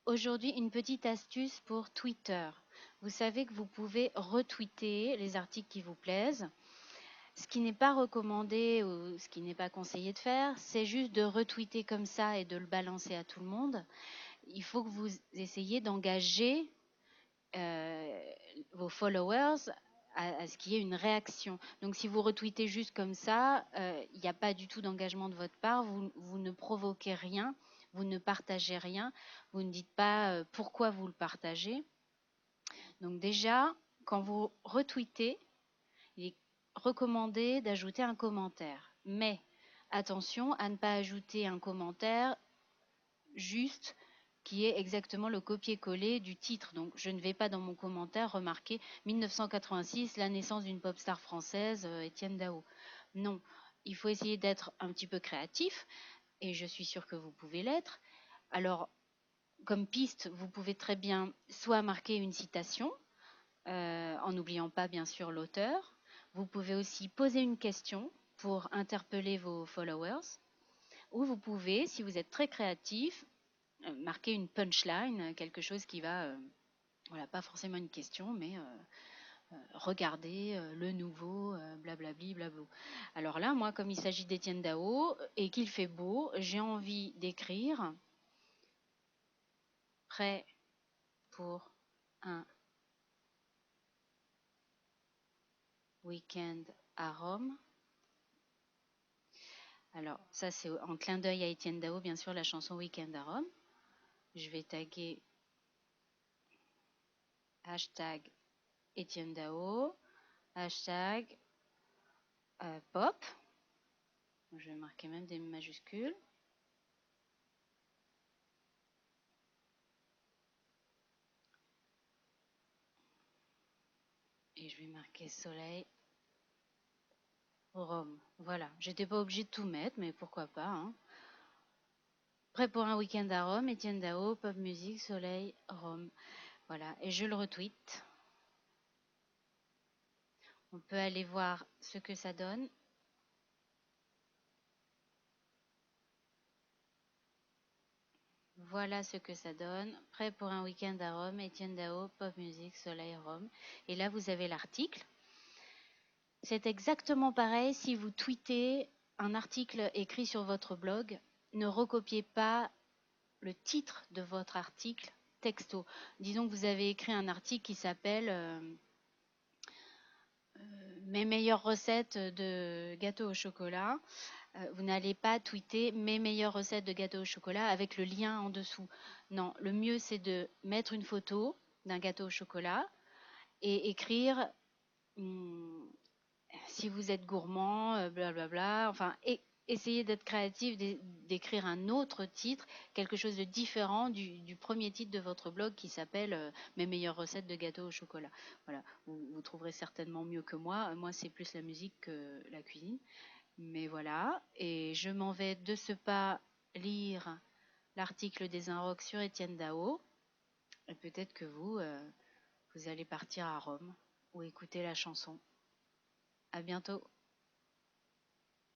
Aujourd'hui, une petite astuce pour Twitter. Vous savez que vous pouvez retweeter les articles qui vous plaisent. Ce qui n'est pas recommandé ou ce qui n'est pas conseillé de faire, c'est juste de retweeter comme ça et de le balancer à tout le monde. Il faut que vous essayiez d'engager vos followers à ce qu'il y ait une réaction. Donc si vous retweetez juste comme ça, il n'y a pas du tout d'engagement de votre part, vous ne provoquez rien, vous ne partagez rien, vous ne dites pas pourquoi vous le partagez. Donc déjà, quand vous retweetez, il est recommandé d'ajouter un commentaire. Mais attention à ne pas ajouter un commentaire juste qui est exactement le copier-coller du titre. Donc je ne vais pas dans mon commentaire remarquer 1986, la naissance d'une pop star française, Étienne Dao. Non, il faut essayer d'être un petit peu créatif, et je suis sûre que vous pouvez l'être. Alors, comme piste, vous pouvez très bien soit marquer une citation, en n'oubliant pas bien sûr l'auteur. Vous pouvez aussi poser une question pour interpeller vos followers. Ou vous pouvez, si vous êtes très créatif, marquer une punchline, quelque chose qui va, voilà, pas forcément une question, mais regardez le nouveau, blablabli, blablabla. Alors là, moi, comme il s'agit d'Étienne Dao et qu'il fait beau, j'ai envie d'écrire prêt pour un week-end à Rome. Alors, ça, c'est en clin d'œil à Étienne Dao, bien sûr, la chanson Week-end à Rome. Je vais taguer hashtag Étienne Dao, hashtag pop. Je vais marquer même des majuscules. Et je vais marquer soleil, Rome. Voilà, j'étais pas obligée de tout mettre, mais pourquoi pas. Hein. Prêt pour un week-end à Rome, Étienne Dao, pop musique, soleil, Rome. Voilà, et je le retweet. On peut aller voir ce que ça donne. Voilà ce que ça donne. Prêt pour un week-end à Rome, Étienne Dao, pop musique, soleil, Rome. Et là, vous avez l'article. C'est exactement pareil si vous tweetez un article écrit sur votre blog. Ne recopiez pas le titre de votre article texto. Disons que vous avez écrit un article qui s'appelle Mes meilleures recettes de gâteaux au chocolat. Vous n'allez pas tweeter mes meilleures recettes de gâteaux au chocolat avec le lien en dessous. Non, le mieux c'est de mettre une photo d'un gâteau au chocolat et écrire si vous êtes gourmand, blablabla. Enfin, essayez d'être créatif, d'écrire un autre titre, quelque chose de différent du premier titre de votre blog qui s'appelle Mes meilleures recettes de gâteaux au chocolat. Voilà, vous trouverez certainement mieux que moi. Moi, c'est plus la musique que la cuisine. Mais voilà, et je m'en vais de ce pas lire l'article des Inrocks sur Étienne Dao. Et peut-être que vous allez partir à Rome ou écouter la chanson. À bientôt.